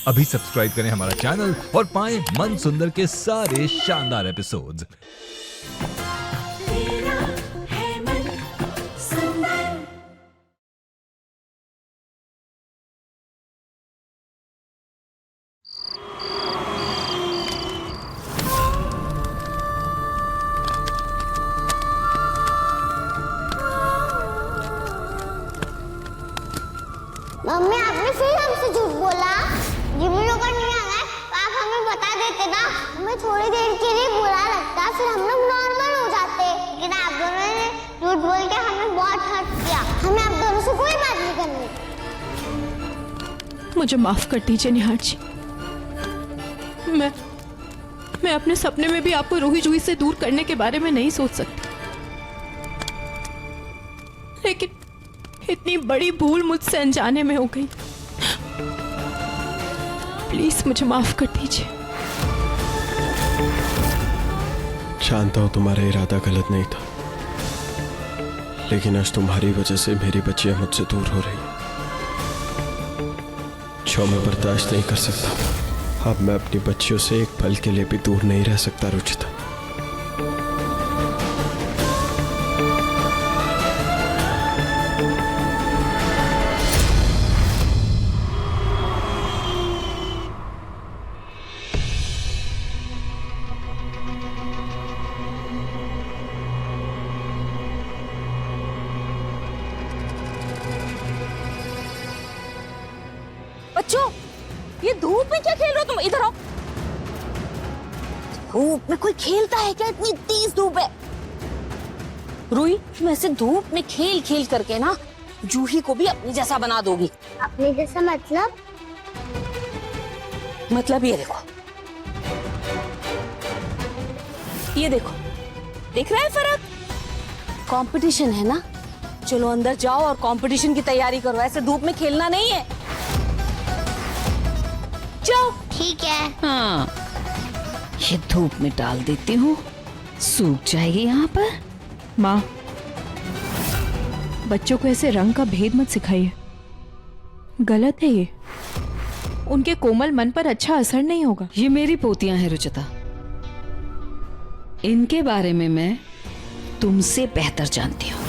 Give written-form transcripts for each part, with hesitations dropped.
अभी सब्सक्राइब करें हमारा चैनल और पाएं मन सुंदर के सारे शानदार एपिसोड्स। मम्मी आपने फिर हमसे झूठ बोला। जिमी लोग नहीं आ गए तो आप हमें बता देते ना, हमें थोड़ी देर के लिए बुरा लगता, फिर हम लोग नॉर्मल हो जाते। लेकिन आप दोनों ने झूठ बोल के हमें बहुत हर्ट किया। हमें आप दोनों से कोई बात नहीं करनी। मुझे माफ कर दीजिए निहार जी। मैं अपने सपने में भी आपको रूही जूही से दूर करने के बारे में नहीं सोच सकती, लेकिन इतनी बड़ी भूल मुझसे अनजाने में हो गई। प्लीज मुझे माफ कर दीजिए। जानता हूं तुम्हारा इरादा गलत नहीं था, लेकिन आज तुम्हारी वजह से मेरी बच्चियां मुझसे दूर हो रही, जो मैं बर्दाश्त नहीं कर सकता। अब मैं अपनी बच्चियों से एक पल के लिए भी दूर नहीं रह सकता रुचिता। बच्चों, ये धूप में क्या खेल रहे हो तुम? इधर आओ। धूप में कोई खेलता है क्या? इतनी तेज धूप है। रूही, तुम ऐसे धूप में खेल खेल करके ना जूही को भी अपनी जैसा बना दोगी। अपने जैसा मतलब ये देखो, ये देखो, दिख रहा है फर्क? कंपटीशन है ना, चलो अंदर जाओ और कंपटीशन की तैयारी करो। ऐसे धूप में खेलना नहीं है। जाओ। ठीक है। हाँ, ये धूप में डाल देती हूँ, सूख जाएगी यहाँ पर। माँ, बच्चों को ऐसे रंग का भेद मत सिखाइए, गलत है ये। उनके कोमल मन पर अच्छा असर नहीं होगा। ये मेरी पोतियां हैं रुचिता, इनके बारे में मैं तुमसे बेहतर जानती हूँ,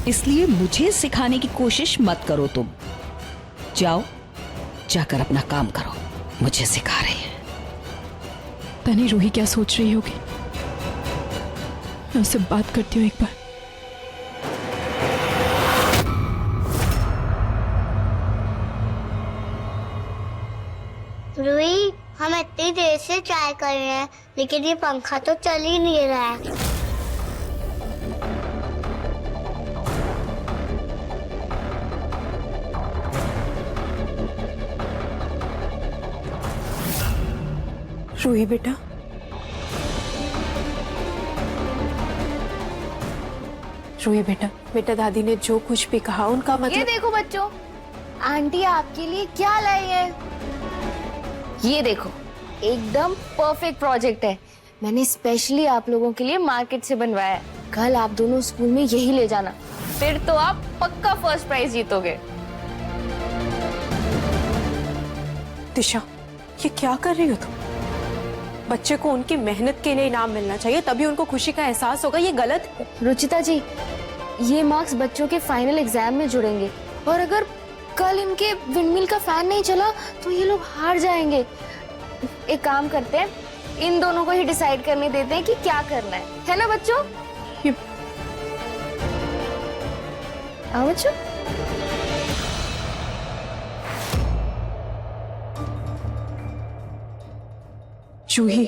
इसलिए मुझे सिखाने की कोशिश मत करो। तुम जाओ, जाकर अपना काम करो, मुझे सिखा रही है। तनी रूही क्या सोच रही होगी, मैं उससे बात करती हूँ एक बार। रूही, हम इतनी देर से ट्राई कर रहे हैं, लेकिन ये पंखा तो चल ही नहीं रहा है। रूही बेटा, रूही बेटा दादी ने जो कुछ भी कहा उनका मतलब। ये देखो बच्चों, आंटी आपके लिए क्या लाई है। ये देखो, एकदम परफेक्ट प्रोजेक्ट है। मैंने स्पेशली आप लोगों के लिए मार्केट से बनवाया है। कल आप दोनों स्कूल में यही ले जाना, फिर तो आप पक्का फर्स्ट प्राइज जीतोगे। दिशा, ये क्या कर रही हो तुम? बच्चे को उनकी मेहनत के लिए इनाम मिलना चाहिए, तभी उनको खुशी का एहसास होगा। ये गलत है। रुचिता जी, ये मार्क्स बच्चों के फाइनल एग्जाम में जुड़ेंगे, और अगर कल इनके विंडमिल का फैन नहीं चला तो ये लोग हार जाएंगे। एक काम करते हैं, इन दोनों को ही डिसाइड करने देते हैं कि क्या करना है ना बच्चों? आओ बच्चों। जूही,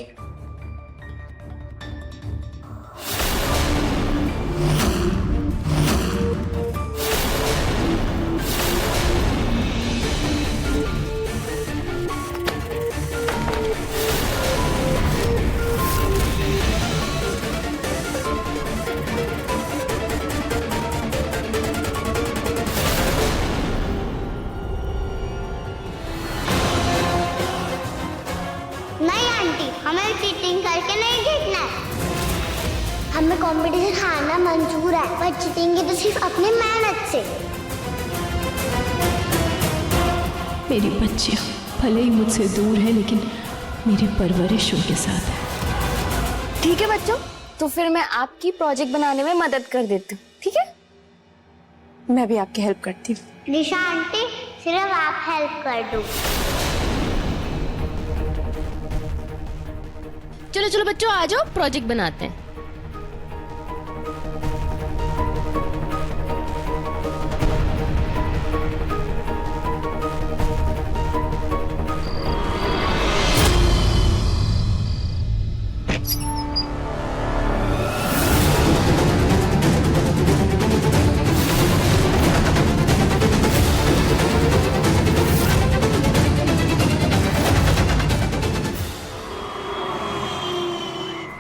नहीं आंटी, हमें चीटिंग करके नहीं जीतना है। हमें कंपटीशन हारना मंजूर है, पर जीतेंगे तो सिर्फ अपनी मेहनत से। मेरी बच्चियां भले ही मुझसे दूर है लेकिन मेरी परवरिश उनके साथ है। ठीक है बच्चों, तो फिर मैं आपकी प्रोजेक्ट बनाने में मदद कर देती हूँ, ठीक है? मैं भी आपकी हेल्प करती हूँ। दिशा आंटी सिर्फ आप हेल्प कर दो। चलो चलो बच्चों, आ जाओ, प्रोजेक्ट बनाते हैं।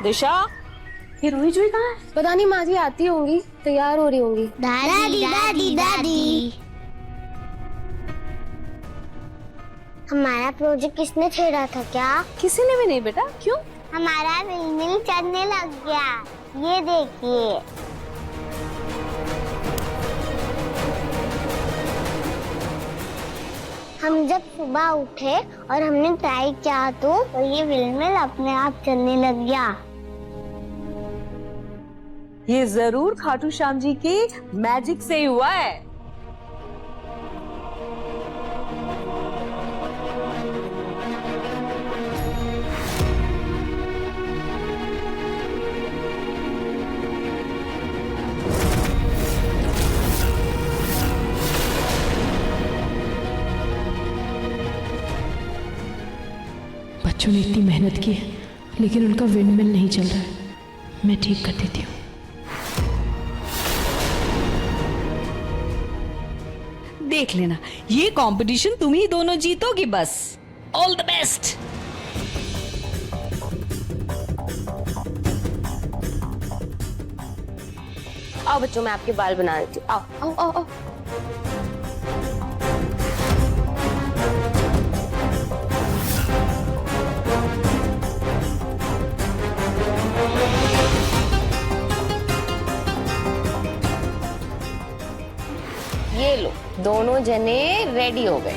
दिशा, ये रूही जुई कहाँ है? पता नहीं, माँ जी आती होंगी, तैयार हो रही होंगी। दादी दादी दादी, हमारा प्रोजेक्ट किसने छेड़ा था क्या? किसी ने भी नहीं बेटा, क्यों? हमारा मिल चढ़ने लग गया, ये देखिए। हम जब सुबह उठे और हमने ट्राई किया तो ये विलमिल अपने आप चलने लग गया। ये जरूर खाटू श्याम जी की मैजिक से ही हुआ है। बच्चों ने इतनी मेहनत की है लेकिन उनका विंडमिल नहीं चल रहा है। मैं ठीक कर देती हूँ। देख लेना, ये कंपटीशन तुम ही दोनों जीतोगी बस। All the best. आओ बच्चों, मैं आपके बाल बना देती हूँ। आओ आओ आओ आओ। ये लो, दोनों जने रेडी हो गए।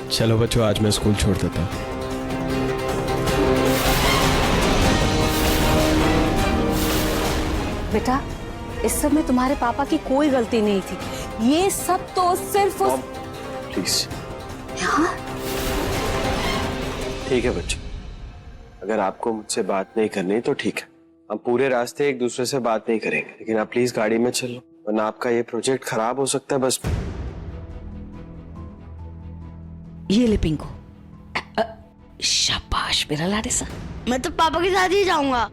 चलो बच्चों, आज मैं स्कूल छोड़ देता हूँ। बेटा, इस सब में तुम्हारे पापा की कोई गलती नहीं थी। ये सब तो सिर्फ उस... प्लीज। हाँ? ठीक है बच्चों, अगर आपको मुझसे बात नहीं करनी तो ठीक है, हम पूरे रास्ते एक दूसरे से बात नहीं करेंगे, लेकिन आप प्लीज गाड़ी में चलो, वरना आपका ये प्रोजेक्ट खराब हो सकता है। बस ये ले पिंकू। शाबाश मेरा लाडेसा। मैं तो पापा के साथ ही जाऊंगा।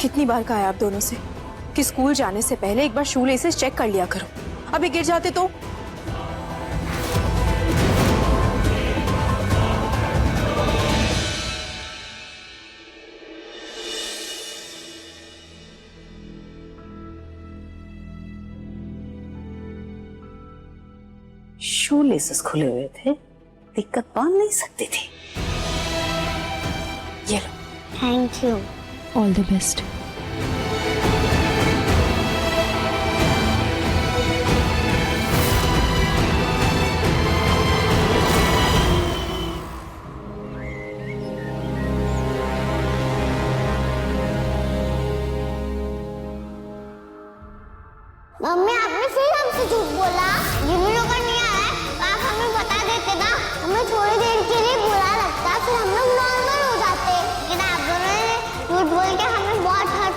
कितनी बार कहा है आप दोनों से कि स्कूल जाने से पहले एक बार शू लेसेस चेक कर लिया करो। अभी गिर जाते तो? शू लेसेस खुले हुए थे, दिक्कत बांध नहीं सकती थी। ये लो। Thank you. All the best. Mummy, आपने फिर हमसे झूठ बोला। जिमी लोग नहीं आया है, आप हमें बता देते ना, हमें थोड़ी देर के लिए बुरा लगता, फिर हम लोग नॉर्मल हो जाते। लेकिन आप दोनों ने झूठ बोल के हमें बहुत हर्ट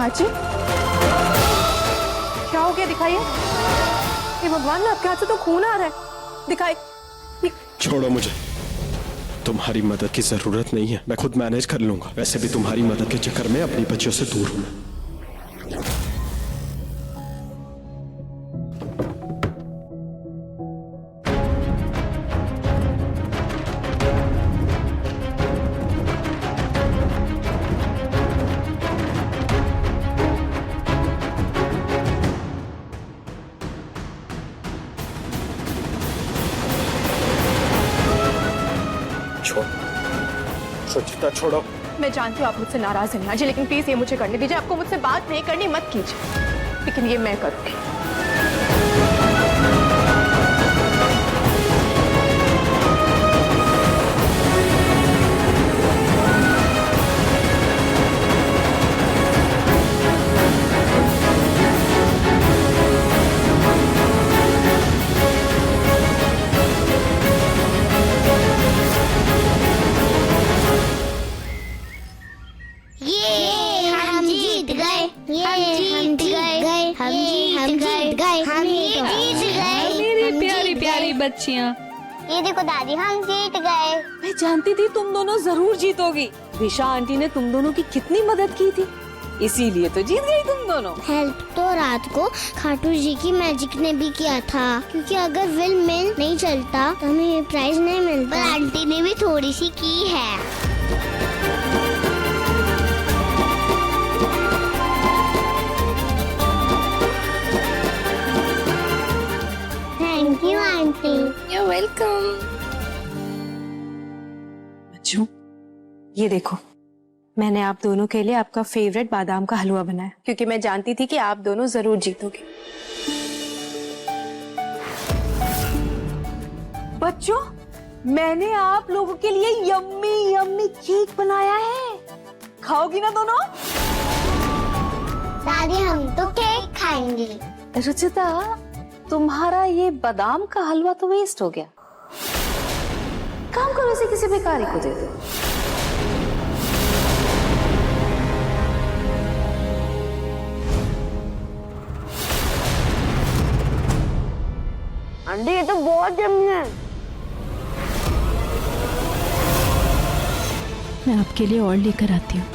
माँ जी क्या हो गया, दिखाइए। हे भगवान, आपके हाथ से तो खून आ रहा है, दिखाई। छोड़ो मुझे, तुम्हारी मदद की जरूरत नहीं है, मैं खुद मैनेज कर लूंगा। वैसे भी तुम्हारी मदद के चक्कर में अपनी बच्चियों से दूर हूं। सुचिता छोड़ो। मैं जानती हूँ आप मुझसे नाराज हैं जी, लेकिन प्लीज ये मुझे करने दीजिए। आपको मुझसे बात नहीं करनी, मत कीजिए, लेकिन ये मैं करूंगी। हम जीत गए, हम जीत गए। मेरी प्यारी प्यारी बच्चियाँ, ये देखो दादी, हम जीत गए। मैं जानती थी तुम दोनों जरूर जीतोगी। विशा आंटी ने तुम दोनों की कितनी मदद की थी, इसीलिए तो जीत गई तुम दोनों। हेल्प तो रात को खाटू जी की मैजिक ने भी किया था, क्योंकि अगर विल मिल नहीं चलता तो हमें ये प्राइज नहीं मिलता। पर आंटी ने भी थोड़ी सी की है। Thank you aunty. You're welcome. बच्चों, ये देखो, मैंने आप दोनों के लिए आपका फेवरेट बादाम का हलवा बनाया, क्योंकि मैं जानती थी कि आप दोनों जरूर जीतोगे। बच्चों, मैंने आप लोगों के लिए यम्मी यम्मी केक बनाया है, खाओगी ना दोनों? दादी, हम तो केक खाएंगे। रुचिता, तुम्हारा ये बादाम का हलवा तो वेस्ट हो गया। काम करो, इसे किसी भिखारी को दे दो। आंटी, ये तो बहुत यम्मी है। मैं आपके लिए और लेकर आती हूँ।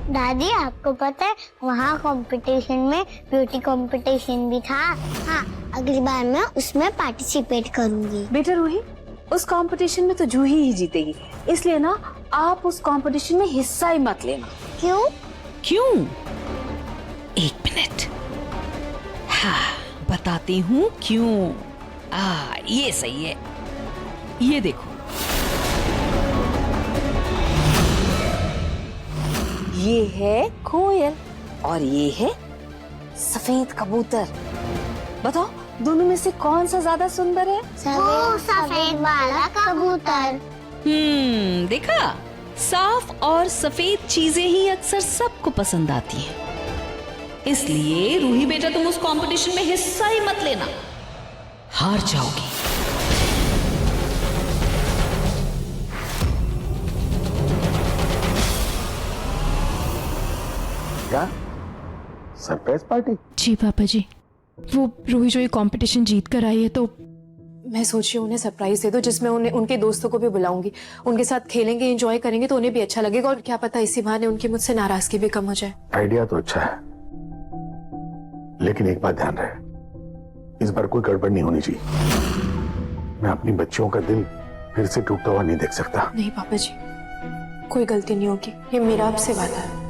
दादी, आपको पता है वहाँ कंपटीशन में ब्यूटी कंपटीशन भी था। हाँ, अगली बार मैं उसमें पार्टिसिपेट करूंगी। बेटा रूही, उस कंपटीशन में तो जूही ही जीतेगी, इसलिए ना आप उस कंपटीशन में हिस्सा ही मत लेना। क्यों? क्यों? एक मिनट, हाँ बताती हूँ क्यों। ये सही है, ये देखो, ये है कोयल और ये है सफेद कबूतर। बताओ, दोनों में से कौन सा ज्यादा सुंदर है? वो सफेद वाला कबूतर। देखा, साफ और सफेद चीजें ही अक्सर सबको पसंद आती हैं। इसलिए रूही बेटा, तुम उस कंपटीशन में हिस्सा ही मत लेना, हार जाओगी। क्या सरप्राइज पार्टी? जी पापा जी, वो रूही जो ये कंपटीशन जीत कर आई है, तो मैं सोच रही हूँ उन्हें सरप्राइज दे दो, जिसमें उन्हें उनके दोस्तों को भी बुलाऊंगी। उनके साथ खेलेंगे, एंजॉय करेंगे, तो उन्हें भी अच्छा लगेगा, और क्या पता इसी बहाने उनकी मुझसे नाराजगी भी कम हो जाए। आइडिया तो अच्छा है, लेकिन एक बात ध्यान रहे, इस बार कोई गड़बड़ नहीं होनी चाहिए। मैं अपनी बच्चियों का दिल फिर से टूटता हुआ नहीं देख सकता। नहीं पापा जी, कोई गलती नहीं होगी, ये मेरा आपसे वादा है।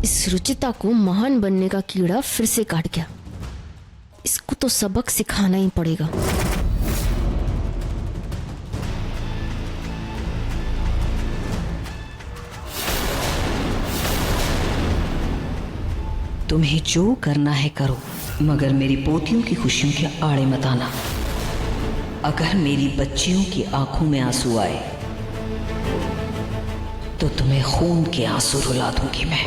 इस रुचिता को महान बनने का कीड़ा फिर से काट गया। इसको तो सबक सिखाना ही पड़ेगा। तुम्हें जो करना है करो, मगर मेरी पोतियों की खुशियों के आड़े मत आना। अगर मेरी बच्चियों की आंखों में आंसू आए तो तुम्हें खून के आंसू रुला दूंगी मैं।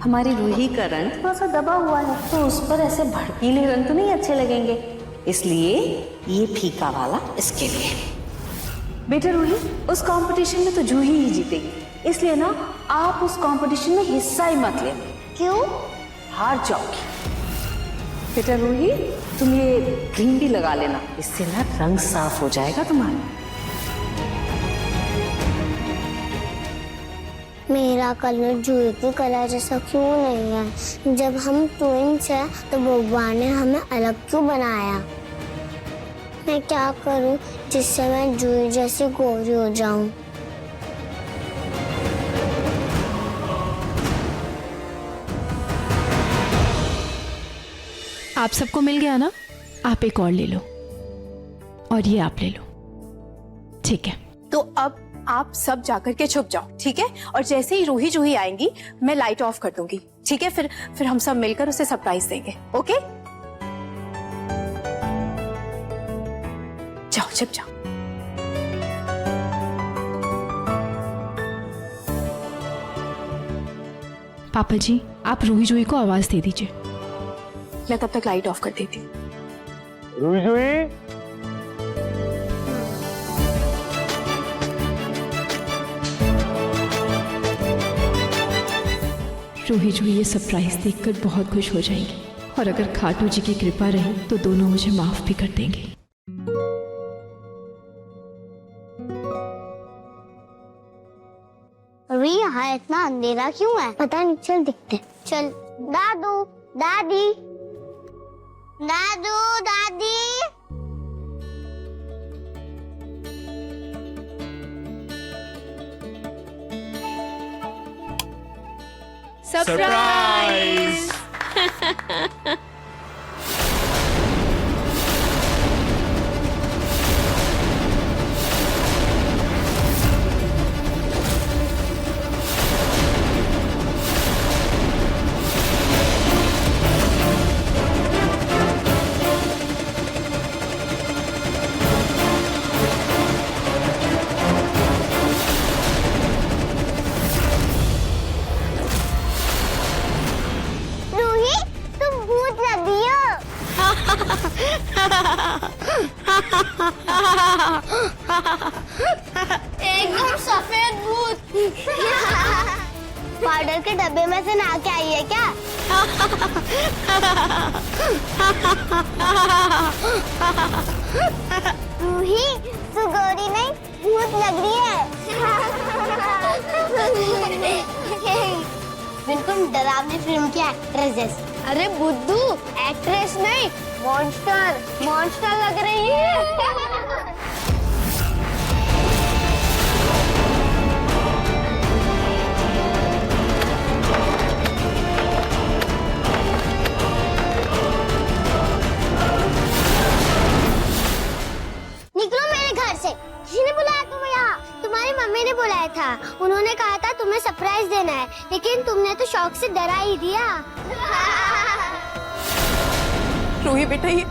हमारी रूही का रंग थोड़ा सा दबा हुआ है, तो उस पर ऐसे भड़कीले रंग तो नहीं अच्छे लगेंगे, इसलिए ये फीका वाला इसके लिए। बेटा रूही, उस कंपटीशन में तो जूही ही जीतेगी, इसलिए ना आप उस कंपटीशन में हिस्सा ही मत लेना। क्यों? हार जाओगी। बेटा रूही, तुम ये क्रीम भी लगा लेना, इससे ना रंग साफ हो जाएगा तुम्हारा। मेरा कलर जूही की कलर जैसा क्यों नहीं है? जब हम ट्विंस हैं तो भगवान ने हमें अलग क्यों बनाया? मैं क्या करूं जिससे मैं जूही जैसी गोरी हो जाऊं? आप सबको मिल गया ना? आप एक और ले लो और ये आप ले लो, ठीक है? तो अब आप सब जाकर के छुप जाओ, ठीक है? और जैसे ही रूही जूही आएंगी मैं लाइट ऑफ कर दूंगी, ठीक है? फिर हम सब मिलकर उसे सरप्राइज देंगे, ओके? जाओ छुप जाओ। पापा जी, आप रूही जूही को आवाज दे दीजिए, मैं तब तक लाइट ऑफ कर देती हूँ। रूही जूही, रूही जूही ये सरप्राइज देखकर बहुत खुश हो जाएंगी, और अगर खाटू जी की कृपा रही तो दोनों मुझे माफ भी कर देंगे। अरे यहाँ इतना अंधेरा क्यों है? पता नहीं, चल दिखते। चल। दादू, दादी, दादू, दादी। सरप्राइज! एकदम सफेद भूत। पाउडर के डब्बे में से नहा के आई है क्या? रूही, तू गोरी नहीं भूत लग रही है। बिल्कुल डरावनी फिल्म की एक्ट्रेस जैसी। अरे बुद्धू, एक्ट्रेस नहीं, मॉन्स्टर, मॉन्स्टर लग रही है। निकलो मेरे घर से। किसने बुलाया तुम्हें यहाँ? तुम्हारी मम्मी ने बुलाया था। उन्होंने कहा था तुम्हें सरप्राइज देना है, लेकिन तुमने तो शौक से डरा ही दिया। रूही बेटा, ये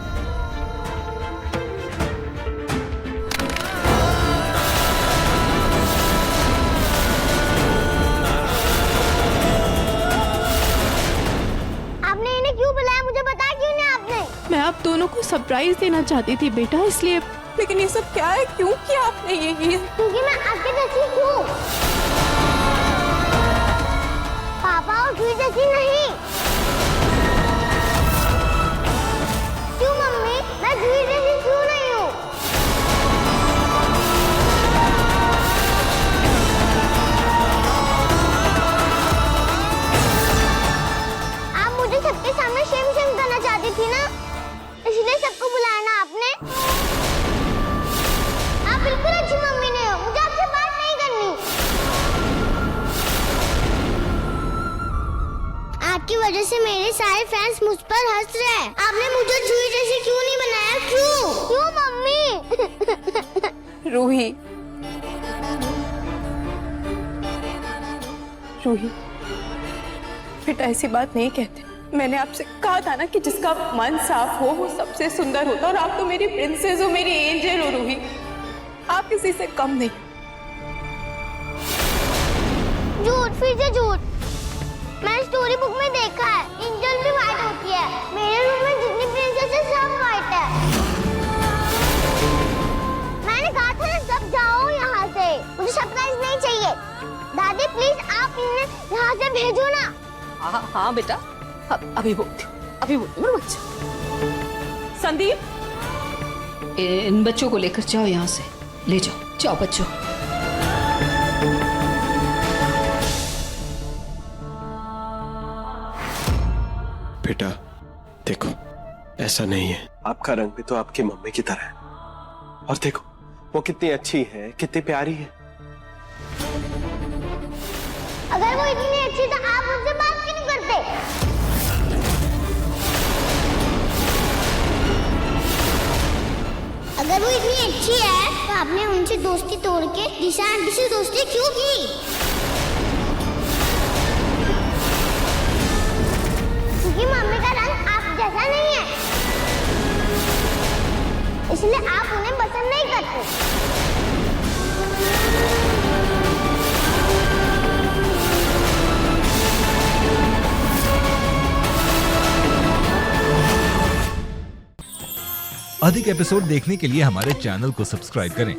आपने इन्हें क्यों बुलाया? मुझे बताया क्यों नहीं आपने? मैं आप दोनों को सरप्राइज देना चाहती थी बेटा, इसलिए। लेकिन ये सब क्या है? क्यों किया आपने ये? क्योंकि मैं आपके जैसी हूँ। पापा और जूही जैसी नहीं। क्यों मम्मी? मैं जूही जैसी क्यों नहीं हूँ? हमारे फैंस मुझ पर हंस रहे हैं। आपने मुझे जूही जैसी क्यों नहीं बनाया? क्यों मम्मी? रूही, रूही बेटा ऐसी बात नहीं कहते। मैंने आपसे कहा था ना कि जिसका मन साफ हो वो सबसे सुंदर होता, और आप तो मेरी प्रिंसेस हो, मेरी एंजल हो रूही, आप किसी से कम नहीं। झूठ, फिर से झूठ। मैंने स्टोरी बुक में देखा है एंजल भी व्हाइट होती है। मेरे रूम में जितनी प्रिंसेस है सब व्हाइट है। मैंने कहा था ना सब जाओ यहाँ से, मुझे सरप्राइज नहीं चाहिए। दादी प्लीज आप इन्हें यहाँ से भेजो ना। हाँ हाँ बेटा, अभी बोलती हूँ मेरा बच्चा। संदीप, इन बच्चों को लेकर जाओ यहाँ से, ले जाओ, जाओ बच्चों। बेटा देखो, ऐसा नहीं है। आपका रंग भी तो आपकी मम्मी की तरह है, और देखो वो कितनी अच्छी है, कितनी प्यारी है। अगर वो इतनी अच्छी तो आप मुझसे बात क्यों नहीं करते? अगर वो इतनी अच्छी है तो आपने उनसे दोस्ती तोड़ के दिशा आंटी से दोस्ती क्यों की? क्योंकि मम्मी का रंग आप जैसा नहीं है, इसलिए आप उन्हें पसंद नहीं करते। अधिक एपिसोड देखने के लिए हमारे चैनल को सब्सक्राइब करें